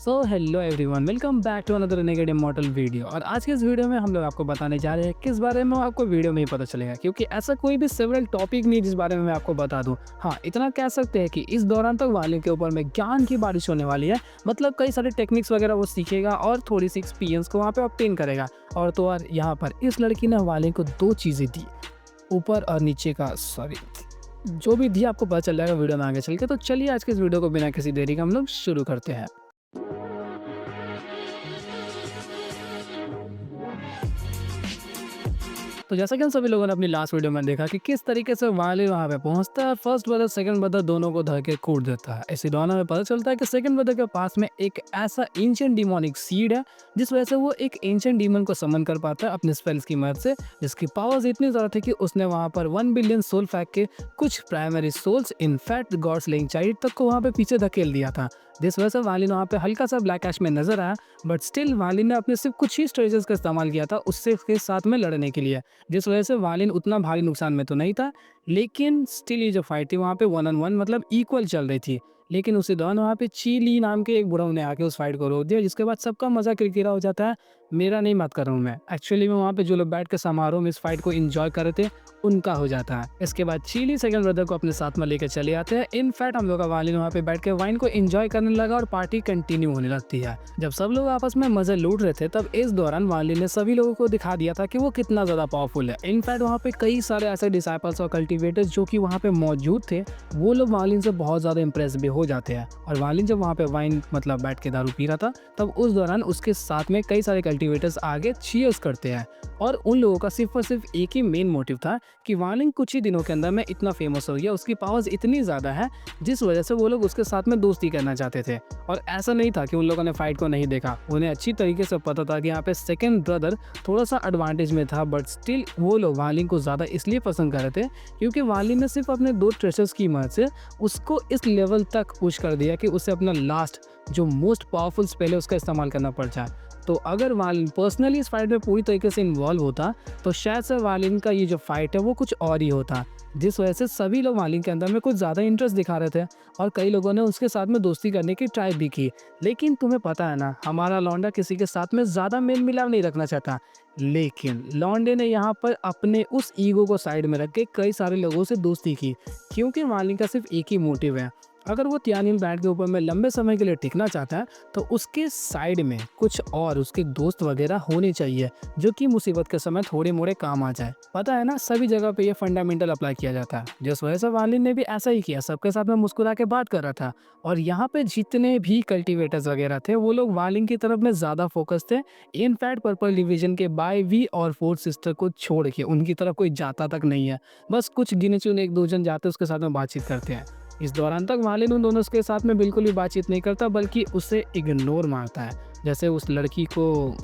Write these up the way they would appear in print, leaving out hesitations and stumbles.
So hello everyone, welcome back to another negative model video. और आज के इस वीडियो में हम लोग आपको बताने जा रहे हैं किस बारे में, आपको वीडियो में ही पता चलेगा, क्योंकि ऐसा कोई भी सेवरल टॉपिक नहीं जिस बारे में मैं आपको बता दूं। हाँ, इतना कह सकते हैं कि इस दौरान तक वाले के ऊपर में ज्ञान की बारिश होने वाली है। मतलब कई सारे टेक्निक्स वगैरह वो सीखेगा और थोड़ी सी एक्सपीरियंस को वहाँ पे ऑब्टेन करेगा। और तो और यहाँ पर इस लड़की ने वाले को दो चीज़ें दी, ऊपर और नीचे का, सॉरी, जो भी दिया आपको पता चल जाएगा वीडियो में आगे चल के। तो चलिए आज के इस वीडियो को बिना किसी देरी के हम लोग शुरू करते हैं। तो जैसा कि हम सभी लोगों ने अपनी लास्ट वीडियो में देखा कि किस तरीके से वाले वहाँ पे पहुंचता है, फर्स्ट ब्रदर सेकंड ब्रदर दोनों को धर के कूट देता है। इसी दौरान हमें पता चलता है कि सेकंड ब्रदर के पास में एक ऐसा एंशिएंट डिमोनिक सीड है जिस वजह से वो एक एंशिएंट डीमन को समन कर पाता है अपने स्पेल्स की मदद से, जिसकी पावर्स इतनी ज़्यादा थी कि उसने वहाँ पर 1 बिलियन सोल फेंक के कुछ primary souls in fact gods laying child तक को वहाँ पे पीछे धकेल दिया था। जिस वजह से वालिन वहाँ पे हल्का सा ब्लैक ऐश में नजर आया, बट स्टिल वालिन ने अपने सिर्फ कुछ ही स्ट्रेटेजीज का इस्तेमाल किया था उससे के साथ में लड़ने के लिए, जिस वजह से वालिन उतना भारी नुकसान में तो नहीं था। लेकिन स्टिल ये जो फाइट थी वहाँ पे 1-on-1 मतलब इक्वल चल रही थी। लेकिन उसी दौरान वहाँ पे चीली नाम के एक बुढ़ऊ ने आके उस फाइट को रोक दिया, जिसके बाद सबका मजा किरकिरा हो जाता है। मेरा नहीं बात कर रहा हूँ मैं, एक्चुअली में वहाँ पे जो लोग बैठ के समारोह में इस फाइट को एंजॉय कर रहे थे उनका हो जाता है। इसके बाद चीली सेकंड ब्रदर को अपने साथ में लेकर चले आते हैं। इनफैक्ट हम लोग का वालिन वहाँ पे बैठ के वाइन को एंजॉय करने लगा और पार्टी कंटिन्यू होने लगती है। जब सब लोग आपस में मजे लूट रहे थे तब इस दौरान वालिन ने सभी लोगों को दिखा दिया था कि वो कितना ज्यादा पावरफुल है। इनफैक्ट वहाँ पे कई सारे ऐसे डिसाइपल्स और कल्टिवेटर्स जो कि वहाँ पे मौजूद थे, वो लोग वालिन से बहुत ज्यादा इंप्रेस भी हो जाते हैं। और वालिन जब वहाँ पे वाइन मतलब बैठ के दारू पी रहा था तब उस दौरान उसके साथ में कई सारे कल्टिवेटर्स आगे चीयर्स करते हैं। और उन लोगों का सिर्फ और सिर्फ एक ही मेन मोटिव था कि वालिन कुछ ही दिनों के अंदर में इतना फेमस हो गया, उसकी पावर्स इतनी ज़्यादा है जिस वजह से वो लोग उसके साथ में दोस्ती करना चाहते थे। और ऐसा नहीं था कि उन लोगों ने फाइट को नहीं देखा, उन्हें अच्छी तरीके से पता था कि यहाँ पे सेकंड ब्रदर थोड़ा सा एडवांटेज में था, बट स्टिल वो लोग वालिन को ज़्यादा इसलिए पसंद कर रहे थे क्योंकि वालिन ने सिर्फ अपने दो ट्रेशर्स की मदद से उसको इस लेवल तक पुश कर दिया कि उसे अपना लास्ट जो मोस्ट पावरफुल स्पेल है उसका इस्तेमाल करना पड़ जाए। तो अगर वालिन पर्सनली इस फाइट में पूरी तरीके से इन्वॉल्व होता तो शायद से वालिन का ये जो फाइट है वो कुछ और ही होता, जिस वजह से सभी लोग वालिन के अंदर में कुछ ज़्यादा इंटरेस्ट दिखा रहे थे और कई लोगों ने उसके साथ में दोस्ती करने की ट्राई भी की। लेकिन तुम्हें पता है ना, हमारा लौंडा किसी के साथ में ज़्यादा मेल मिलाप नहीं रखना चाहता। लेकिन लौंडे ने यहाँ पर अपने उस ईगो को साइड में रख के कई सारे लोगों से दोस्ती की, क्योंकि वालिन का सिर्फ एक ही मोटिव है। अगर वो तियानिन बैंड के ऊपर में लंबे समय के लिए टिकना चाहता है तो उसके साइड में कुछ और उसके दोस्त वगैरह होने चाहिए जो कि मुसीबत के समय थोड़े मोड़े काम आ जाए। पता है ना, सभी जगह पे ये फंडामेंटल अप्लाई किया जाता है, जिस वजह से वालिन ने भी ऐसा ही किया, सबके साथ में मुस्कुरा के बात कर रहा था। और यहाँ पे जितने भी कल्टिवेटर्स वगैरह थे वो लोग वालिन की तरफ में ज्यादा फोकस थे। इनफैक्ट पर्पल डिवीजन के बाय वी और फोर्थ सिस्टर को छोड़ के उनकी तरफ कोई जाता तक नहीं है, बस कुछ गिने चुने एक दो जन जाते उसके साथ में बातचीत करते हैं। इस दौरान तक वालिन उन दोनों के साथ में बिल्कुल भी बातचीत नहीं करता, बल्कि उसे इग्नोर मारता है, जैसे उस लड़की को,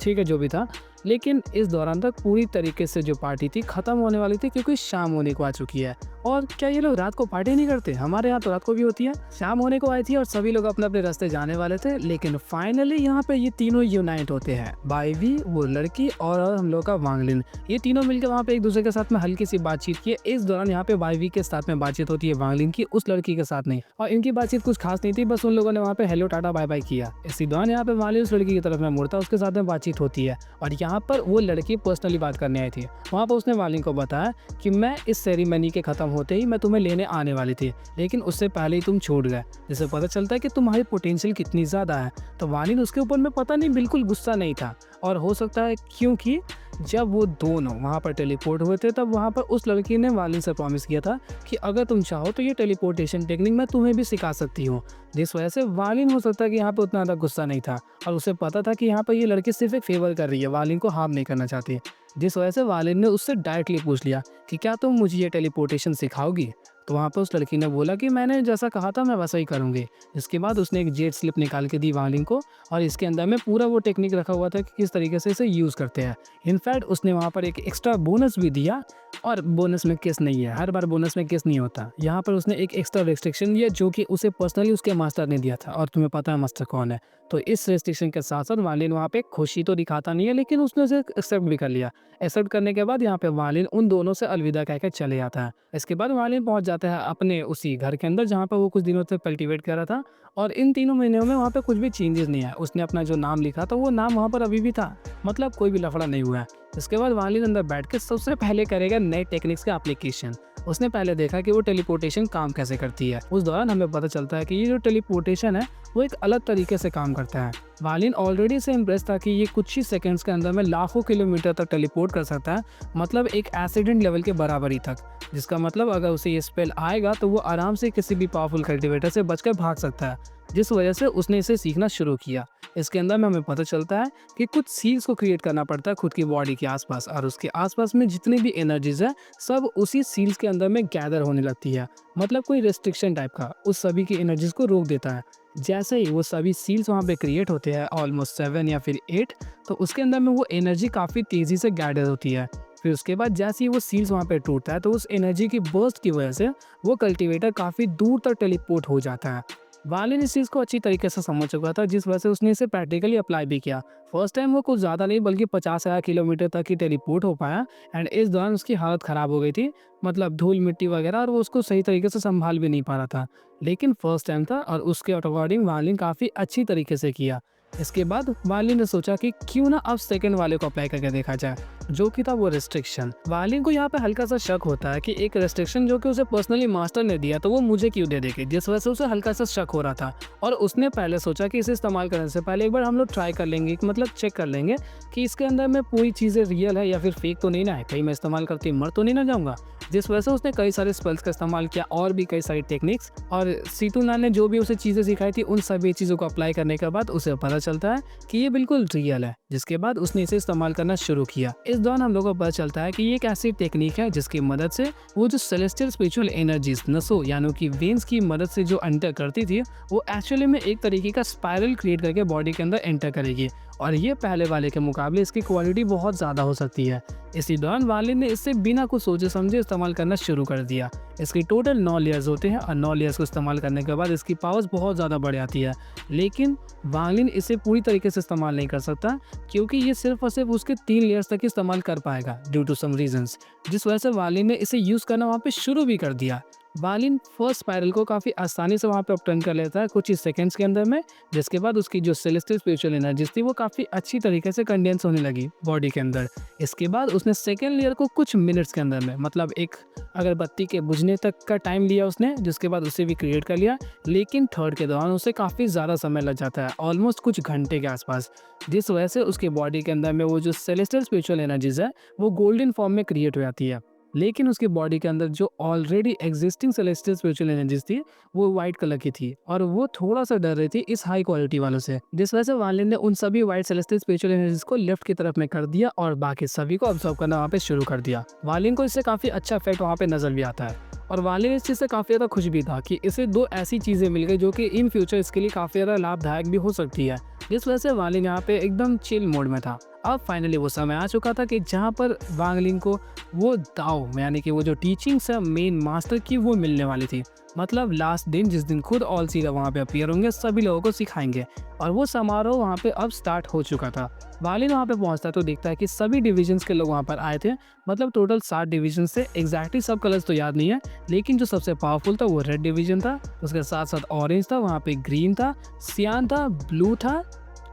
ठीक है जो भी था। लेकिन इस दौरान तक पूरी तरीके से जो पार्टी थी खत्म होने वाली थी, क्योंकि शाम होने को आ चुकी है। और क्या ये लोग रात को पार्टी नहीं करते? हमारे यहाँ तो रात को भी होती है। शाम होने को आई थी और सभी लोग अपने अपने रास्ते जाने वाले थे, लेकिन फाइनली यहाँ पे ये तीनों यूनाइट होते हैं। बाईवी, वो लड़की और हम लोग का वांगलिन, ये तीनों मिलकर वहाँ पे एक दूसरे के साथ में हल्की सी बातचीत की। इस दौरान यहाँ पे बाईवी के साथ में बातचीत होती है, वांगलिन की उस लड़की के साथ नहीं। और इनकी बातचीत कुछ खास नहीं थी, बस उन लोगों ने वहाँ पे हेलो टाटा बाय बाय किया। इसी दौरान यहाँ पे वांगलिन उस लड़की की तरफ में मुड़ता, उसके साथ में बातचीत होती है। और यहाँ पर वो लड़की पर्सनली बात करने आई थी। वहाँ पर उसने वालिन को बताया कि मैं इस सेरेमनी के खत्म होते ही मैं तुम्हें लेने आने वाली थी, लेकिन उससे पहले ही तुम छूट गए, जिससे पता चलता है कि तुम्हारी पोटेंशियल कितनी ज़्यादा है। तो वालिन उसके ऊपर में पता नहीं बिल्कुल गुस्सा नहीं था, और हो सकता है क्योंकि जब वो दोनों वहाँ पर टेलीपोर्ट हुए थे तब वहाँ पर उस लड़की ने वालिन से प्रॉमिस किया था कि अगर तुम चाहो तो ये टेलीपोर्टेशन टेक्निक मैं तुम्हें भी सिखा सकती हूँ, जिस वजह से वालिन हो सकता है कि यहाँ पे उतना ज़्यादा गुस्सा नहीं था और उसे पता था कि यहाँ पर ये लड़की सिर्फ एक फेवर कर रही है, वालिन को हार्म नहीं करना चाहती। जिस वजह से वालिन ने उससे डायरेक्टली पूछ लिया कि क्या तुम मुझे ये टेलीपोर्टेशन सिखाओगी? तो वहाँ पर उस लड़की ने बोला कि मैंने जैसा कहा था मैं वैसा ही करूँगी। इसके बाद उसने एक जेट स्लिप निकाल के दी वालिन को, और इसके अंदर में पूरा वो टेक्निक रखा हुआ था कि किस तरीके से इसे यूज़ करते हैं। इनफैक्ट उसने वहाँ पर एक एक्स्ट्रा बोनस भी दिया, और बोनस में केस नहीं है, हर बार बोनस में केस नहीं होता। यहाँ पर उसने एक एक्स्ट्रा रेस्ट्रिक्शन दिया जो कि उसे पर्सनली उसके मास्टर ने दिया था, और तुम्हें पता है मास्टर कौन है। तो इस रेस्ट्रिक्शन के साथ साथ वालिन वहाँ पे खुशी तो दिखाता नहीं है, लेकिन उसने उसे एक्सेप्ट भी कर लिया। एक्सेप्ट करने के बाद यहाँ पे वालिन उन दोनों से अलविदा कह के चले जाता है। इसके बाद वालिन पहुँच जाता है अपने उसी घर के अंदर जहाँ पर वो कुछ दिनों तक कल्टीवेट कर रहा था, और इन 3 महीनों में वहाँ पे कुछ भी चेंजेस नहीं आया। उसने अपना जो नाम लिखा था वो नाम वहाँ पर अभी भी था, मतलब कोई भी लफड़ा नहीं हुआ है। इसके बाद वालिद अंदर बैठ के सबसे पहले करेगा नए टेक्निक्स का एप्लीकेशन। उसने पहले देखा कि वो टेलीपोर्टेशन काम कैसे करती है। उस दौरान हमें पता चलता है कि ये जो टेलीपोर्टेशन है वो एक अलग तरीके से काम करता है। वालिन ऑलरेडी से इम्प्रेस था कि ये कुछ ही सेकंड्स के अंदर में लाखों किलोमीटर तक टेलीपोर्ट कर सकता है, मतलब एक एक्सीडेंट लेवल के बराबरी तक। जिसका मतलब अगर उसे ये स्पेल आएगा तो वो आराम से किसी भी पावरफुल कल्टीवेटर से बचकर भाग सकता है, जिस वजह से उसने इसे सीखना शुरू किया। इसके अंदर में हमें पता चलता है कि कुछ सील्स को क्रिएट करना पड़ता है खुद की बॉडी के आसपास, और उसके आसपास में जितनी भी एनर्जीज है सब उसी सील्स के अंदर में गैदर होने लगती है। मतलब कोई रेस्ट्रिक्शन टाइप का उस सभी की एनर्जीज को रोक देता है। जैसे ही वो सभी सील्स वहाँ पे क्रिएट होते हैं, ऑलमोस्ट 7 या फिर 8, तो उसके अंदर में वो एनर्जी काफ़ी तेज़ी से गैदर होती है। फिर उसके बाद जैसे ही वो सील्स वहाँ पे टूटता है तो उस एनर्जी की बर्स्ट की वजह से वो कल्टीवेटर काफ़ी दूर तक टेलीपोर्ट हो जाता है। वालिन इस चीज़ को अच्छी तरीके से समझ चुका था, जिस वजह से उसने इसे प्रैक्टिकली अप्लाई भी किया। फर्स्ट टाइम वो कुछ ज़्यादा नहीं बल्कि 50,000 किलोमीटर तक ही टेलीपोर्ट हो पाया, एंड इस दौरान उसकी हालत ख़राब हो गई थी, मतलब धूल मिट्टी वगैरह, और वो उसको सही तरीके से संभाल भी नहीं पा रहा था। लेकिन फर्स्ट टाइम था और उसके अकॉर्डिंग वालिन काफ़ी अच्छी तरीके से किया। इसके बाद वालिन ने सोचा कि क्यों ना अब सेकंड वाले को अप्लाई करके देखा जाए, जो कि था वो रिस्ट्रिक्शन। वालिन को यहाँ पे हल्का सा शक होता है कि एक रिस्ट्रिक्शन जो कि उसे पर्सनली मास्टर ने दिया तो वो मुझे क्यों दे देगी, जिस वजह से उसे हल्का सा शक हो रहा था। और उसने पहले सोचा कि इसे इस्तेमाल करने से पहले एक बार हम लोग ट्राई कर लेंगे, मतलब चेक कर लेंगे कि इसके अंदर में पूरी चीज़ें रियल है या फिर फेक तो नहीं ना है, कहीं मैं इस्तेमाल करते मर तो नहीं ना जाऊँगा। जिस वजह से उसने कई सारे स्पेल्स का इस्तेमाल किया और भी कई सारी टेक्निक्स, और सीतूना ने जो भी उसे चीज़ें सिखाई थी उन सभी चीज़ों को अप्लाई करने के बाद उसे पता चलता है कि ये बिल्कुल रियल है, जिसके बाद उसने इसे इस्तेमाल करना शुरू किया। इस दौरान हम लोगों को पता चलता है कि ये एक ऐसी टेक्निक है जिसकी मदद से वो जो सेलेस्टियल स्पिरिचुअल एनर्जीज नसों यानी कि वेन्स की मदद से जो एंटर करती थी, वो एक्चुअली में एक तरीके का स्पाइरल क्रिएट करके बॉडी के अंदर एंटर करेगी, और ये पहले वाले के मुकाबले इसकी क्वालिटी बहुत ज़्यादा हो सकती है। इसी दौरान वालिन ने इससे बिना कुछ सोचे समझे इस्तेमाल करना शुरू कर दिया। इसकी टोटल 9 लेयर्स होते हैं और 9 लेयर्स को इस्तेमाल करने के बाद इसकी पावर्स बहुत ज़्यादा बढ़ जाती है। लेकिन वालिन इसे पूरी तरीके से इस्तेमाल नहीं कर सकता, क्योंकि ये सिर्फ और सिर्फ उसके 3 लेयर्स तक ही इस्तेमाल कर पाएगा ड्यू टू सम रीजंस, जिस वजह से वालिन ने इसे यूज़ करना वहाँ पे शुरू भी कर दिया। वालिन फर्स्ट स्पाइरल को काफ़ी आसानी से वहाँ पे अपटर्न कर लेता है कुछ ही सेकंड्स के अंदर में, जिसके बाद उसकी जो सेलेस्टियल स्पिरिचुअल एनर्जीज थी वो काफ़ी अच्छी तरीके से कंडेंस होने लगी बॉडी के अंदर। इसके बाद उसने सेकेंड लेयर को कुछ मिनट्स के अंदर में, मतलब एक अगरबत्ती के बुझने तक का टाइम लिया उसने, जिसके बाद उसे भी क्रिएट कर लिया। लेकिन थर्ड के दौरान उसे काफ़ी ज़्यादा समय लग जाता है, ऑलमोस्ट कुछ घंटे के आसपास, जिस वजह से उसके बॉडी के अंदर में वो जो सेलेस्टियल स्पिरिचुअल एनर्जीज है वो गोल्डन फॉर्म में क्रिएट हो जाती है। लेकिन उसकी बॉडी के अंदर जो already existing celestial spiritual energies थी वो वाइट कलर की थी, और वो थोड़ा सा डर रही थी इस हाई क्वालिटी वालों से, जिस वजह से वालिन ने उन सभी वाइट सेलेस्टियल स्पिरिचुअल एनर्जीज को लेफ्ट की तरफ में कर दिया और बाकी सभी को ऑब्जर्व करना वहाँ पे शुरू कर दिया। वालिन को इससे काफ़ी अच्छा इफेक्ट वहाँ पे नजर भी आता है, और वालिन इस चीज़ से काफ़ी ज़्यादा खुश भी था कि इसे 2 ऐसी चीज़ें मिल गई जो कि इन फ्यूचर इसके लिए काफ़ी ज़्यादा लाभदायक भी हो सकती है, जिस वजह से वालिन यहाँ पे एकदम चिल मोड में था। अब फाइनली वो समय आ चुका था कि जहाँ पर वांग लिंग को वो दाव यानी कि वो जो टीचिंग्स है मेन मास्टर की वो मिलने वाली थी, मतलब लास्ट दिन जिस दिन खुद ऑल सीरा वहाँ पे अपीयर होंगे, सभी लोगों को सिखाएंगे, और वो समारोह वहाँ पे अब स्टार्ट हो चुका था। वालिन वहाँ पे पहुँचता है तो देखता है कि सभी डिविजन्स के लोग वहाँ पर आए थे, मतलब टोटल 7 डिवीजन से, एग्जैक्टली सब कलर्स तो याद नहीं है, लेकिन जो सबसे पावरफुल था वो रेड डिवीजन था, उसके साथ साथ ऑरेंज था, वहाँ पे ग्रीन था, सियान था, ब्लू था,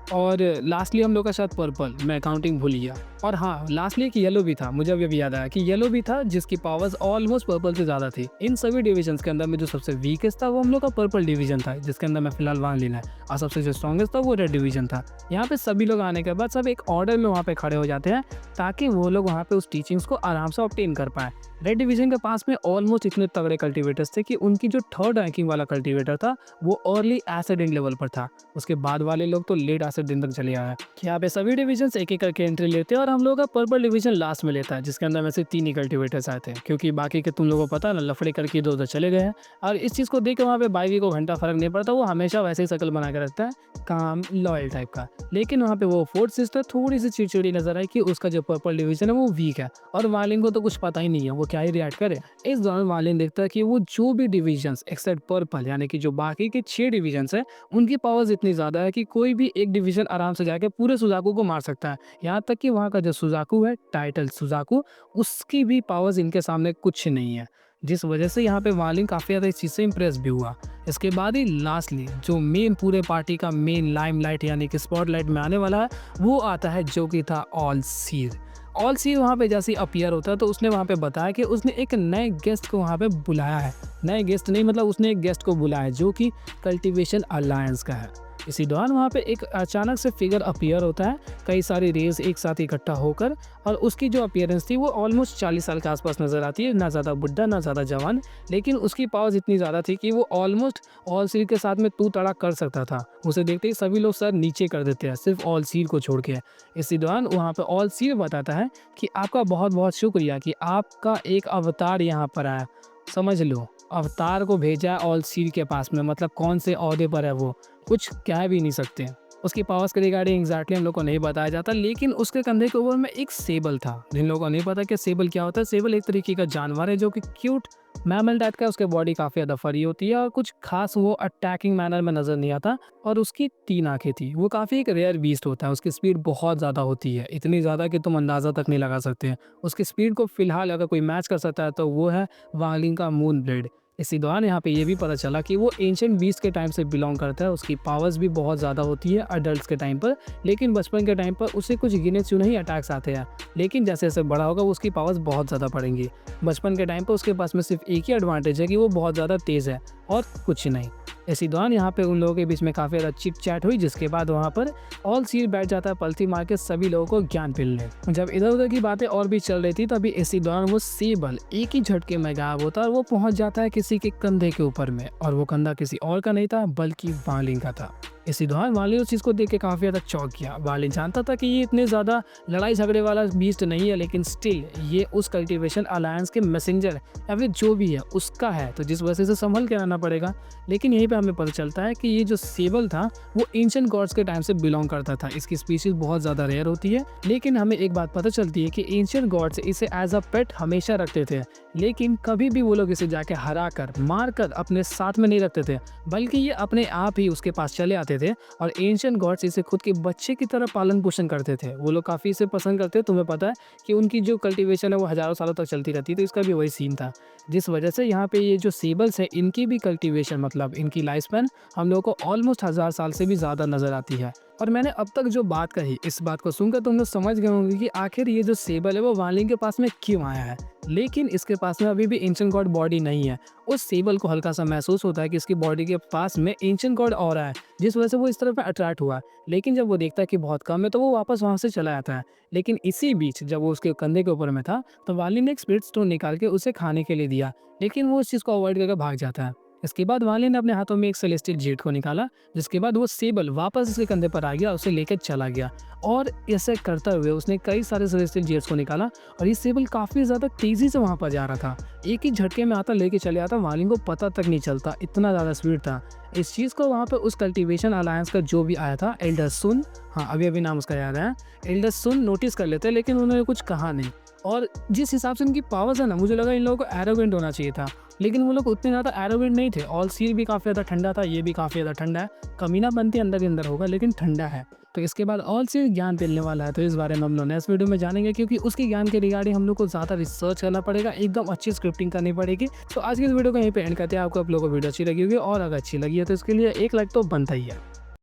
और लास्टली हम लोग का शायद पर्पल, मैं काउंटिंग भूल गया। और हाँ, लास्टली एक येलो भी था, मुझे अभी याद आया कि येलो भी था जिसकी पावर्स ऑलमोस्ट पर्पल से ज़्यादा थी। इन सभी डिविजन्स के अंदर में जो सबसे वीकेस्ट था वो हम लोग का पर्पल डिवीजन था, जिसके अंदर मैं फिलहाल वांग लिन है, और सबसे जो स्ट्रॉन्गेस्ट था वो रेड डिवीजन था। यहाँ पे सभी लोग आने के बाद सब एक ऑर्डर में वहाँ पे खड़े हो जाते हैं ताकि वो लोग वहाँ पे उस टीचिंग्स को आराम से ऑब्टेन कर पाए। रेड डिवीजन के पास में ऑलमोस्ट इतने तगड़े कल्टीवेटर्स थे कि उनकी जो थर्ड रैंकिंग वाला कल्टीवेटर था वो अर्ली एसिडिंग लेवल पर था, उसके बाद वाले लोग तो लेट एसिडिंग तक चले आए। यहाँ पे सभी डिविजन एक एक करके एंट्री लेते हैं, और हम लोग का पर्पल डिवीजन लास्ट में लेता है, जिसके अंदर में से 3 ही कल्टीवेटर्स आए थे, क्योंकि बाकी के तुम लोगों को पता ना लफड़े करके इधर उधर चले गए हैं। और इस चीज़ को देख के वहाँ पे बाईवी को घंटा फर्क नहीं पड़ता, वो हमेशा वैसे ही शकल बना के रखता है, काम लॉयल टाइप का। लेकिन वहाँ पे वो फोर्थ सिस्टर थोड़ी सी चिड़चिड़ी नजर आई कि उसका जो पर्पल डिवीजन है वो वीक है, और वालिन को तो कुछ पता ही नहीं है वो क्या ही रिएक्ट करे। इस दौरान वालिन देखता है कि वो जो भी डिविजन्स एक्सेप्ट पर्पल यानी कि जो बाकी के 6 डिविजन्स हैं उनकी पावर्स इतनी ज़्यादा है कि कोई भी एक डिवीजन आराम से जाके पूरे सुजाकू को मार सकता है। यहाँ तक कि वहाँ का जो सुजाकू है, टाइटल सुजाकू, उसकी भी पावर्स इनके सामने कुछ नहीं है। जिस वजह से यहाँ पे वालिन काफ़ी ज़्यादा इस चीज़ से इम्प्रेस भी हुआ। इसके बाद ही लास्टली जो मेन पूरे पार्टी का मेन लाइमलाइट यानी कि स्पॉटलाइट में आने वाला है, वो आता है जो कि था ऑल सीर। ऑल सीर वहाँ पे जैसे ही अपीयर होता है तो उसने वहाँ पे बताया कि उसने एक नए गेस्ट को वहाँ पे बुलाया है। नए गेस्ट नहीं, मतलब उसने एक गेस्ट को बुलाया है जो कि कल्टीवेशन अलायंस का है। इसी दौरान वहाँ पे एक अचानक से फिगर अपीयर होता है, कई सारी रेज एक साथ इकट्ठा होकर, और उसकी जो अपीयरेंस थी वो ऑलमोस्ट 40 साल के आसपास नज़र आती है। ना ज़्यादा बुढ़ा ना ज़्यादा जवान, लेकिन उसकी पावर्स इतनी ज़्यादा थी कि वो ऑलमोस्ट ऑल सीर के साथ में तू तड़ा कर सकता था। उसे देखते ही सभी लोग सर नीचे कर देते हैं, सिर्फ ऑल सीर को छोड़ के। इसी दौरान वहाँ पे ऑल सीर बताता है कि आपका बहुत बहुत शुक्रिया कि आपका एक अवतार यहाँ पर आया। समझ लो, अवतार को भेजा है ऑल सीर के पास में, मतलब कौन से ओहदे पर है वो, कुछ कह भी नहीं सकते। उसकी पावर्स के रिगार्डिंग एग्जैक्टली हम लोग को नहीं बताया जाता, लेकिन उसके कंधे के ऊपर में एक सेबल था। जिन लोगों को नहीं पता कि सेबल क्या होता है, सेबल एक तरीके का जानवर है जो कि क्यूट मैमल टाइप का है। उसके बॉडी काफ़ी ज़्यादा फरी होती है और कुछ खास वो अटैकिंग मैनर में नज़र नहीं आता, और उसकी 3 आंखें थी। वो काफ़ी एक रेयर बीस्ट होता है। उसकी स्पीड बहुत ज़्यादा होती है, इतनी ज़्यादा कि तुम अंदाज़ा तक नहीं लगा सकते। उसकी स्पीड को फिलहाल अगर कोई मैच कर सकता है तो वो है वांगलिंग का मून ब्लेड। इसी दौरान यहाँ पे ये भी पता चला कि वो एंशिएंट बीस्ट के टाइम से बिलोंग करता है। उसकी पावर्स भी बहुत ज़्यादा होती है अडल्ट्स के टाइम पर, लेकिन बचपन के टाइम पर उसे कुछ गिने चुने ही अटैक्स आते हैं, लेकिन जैसे जैसे बड़ा होगा उसकी पावर्स बहुत ज़्यादा बढ़ेंगी। बचपन के टाइम पर उसके पास में सिर्फ एक ही एडवांटेज है कि वो बहुत ज़्यादा तेज़ है और कुछ नहीं। इसी दौरान यहाँ पे उन लोगों के बीच में काफ़ी ज़्यादा चिट चैट हुई, जिसके बाद वहाँ पर ऑल सीर बैठ जाता है पलथी मार के सभी लोगों को ज्ञान पिलने। जब इधर उधर की बातें और भी चल रही थी, तभी इसी दौरान वो सेबल एक ही झटके में गायब होता है और वो पहुंच जाता है किसी के कंधे के ऊपर में, और वो कंधा किसी और का नहीं था बल्कि वालिन का था। इसी दौरान वालिन उस चीज़ को देख के काफ़ी ज़्यादा चौंक गया। वालिन जानता था कि ये इतने ज़्यादा लड़ाई झगड़े वाला बीस्ट नहीं है, लेकिन स्टिल ये उस कल्टीवेशन अलायंस के मैसेंजर या फिर जो भी है उसका है, तो जिस वजह से संभल के रहना पड़ेगा। लेकिन यहीं पे हमें पता चलता है कि ये जो सेबल था वो एंशिएंट गॉड्स के टाइम से बिलोंग करता था। इसकी स्पीशीज बहुत ज़्यादा रेयर होती है, लेकिन हमें एक बात पता चलती है कि एंशिएंट गॉड्स इसे एज अ पेट हमेशा रखते थे, लेकिन कभी भी वो लोग इसे जाके हरा कर मार कर अपने साथ में नहीं रखते थे, बल्कि ये अपने आप ही उसके पास चले आते थे और एंशिएंट गॉड्स इसे खुद के बच्चे की तरह पालन पोषण करते थे। वो लोग काफ़ी इसे पसंद करते हैं। तुम्हें पता है कि उनकी जो कल्टीवेशन है वो हज़ारों सालों तक चलती रहती है, तो इसका भी वही सीन था। जिस वजह से यहाँ पे ये जो सेबल्स है इनकी भी कल्टीवेशन, मतलब इनकी लाइफ स्पैन हम लोग को ऑलमोस्ट 1000 साल से भी ज़्यादा नज़र आती है। और मैंने अब तक जो बात कही, इस बात को सुनकर तुम लोग समझ गए होंगे कि आखिर ये जो सेबल है वो वालिन के पास में क्यों आया है। लेकिन इसके पास में अभी भी एंशिएंट गॉड बॉडी नहीं है। उस सेबल को हल्का सा महसूस होता है कि इसकी बॉडी के पास में एंशिएंट गॉड ऑरा है, जिस वजह से वो इस तरफ अट्रैक्ट हुआ। लेकिन जब वो देखता है कि बहुत कम है तो वो वापस वहाँ से चला जाता है। लेकिन इसी बीच जब वो उसके कंधे के ऊपर में था तो वालिन ने एक स्पिरिट स्टोन निकाल के उसे खाने के लिए दिया, लेकिन वो उस चीज़ को अवॉइड करके भाग जाता है। इसके बाद वालिन ने अपने हाथों में एक सेलेस्टियल जेट को निकाला, जिसके बाद वो सेबल वापस उसके कंधे पर आ गया, उसे लेकर चला गया। और ऐसे करते हुए उसने कई सारे सेलेस्टियल जेट्स को निकाला और ये सेबल काफ़ी ज़्यादा तेज़ी से वहाँ पर जा रहा था। एक ही झटके में आता लेके चले आता, वालिन को पता तक नहीं चलता, इतना ज़्यादा स्पीड था। इस चीज़ को वहाँ पे उस कल्टीवेशन अलायंस का जो भी आया था एल्डर सुन, हाँ अभी नाम उसका याद है, एल्डर सुन नोटिस कर लेते, लेकिन उन्होंने कुछ कहा नहीं। और जिस हिसाब से उनकी पावर्स है ना, मुझे लगा इन लोगों को एरोगेंट होना चाहिए था, लेकिन वो लोग उतने ज़्यादा एरोगेंट नहीं थे। ऑल सीर भी काफ़ी ज़्यादा ठंडा था, ये भी काफ़ी ज़्यादा ठंडा है। कमीना बनती अंदर ही अंदर होगा, लेकिन ठंडा है। तो इसके बाद ऑल सीर ज्ञान मिलने वाला है, तो इस बारे में हम लोग नेक्स्ट वीडियो में जानेंगे, क्योंकि उसके ज्ञान के रिगार्डिंग हम लोग को ज़्यादा रिसर्च करना पड़ेगा, एकदम अच्छी स्क्रिप्टिंग करनी पड़ेगी। तो आज की इस वीडियो को यहीं पे एंड करते हैं। आपको आप लोगों को वीडियो अच्छी लगी होगी, और अगर अच्छी लगी है तो इसके लिए एक लाइक तो बनता ही है।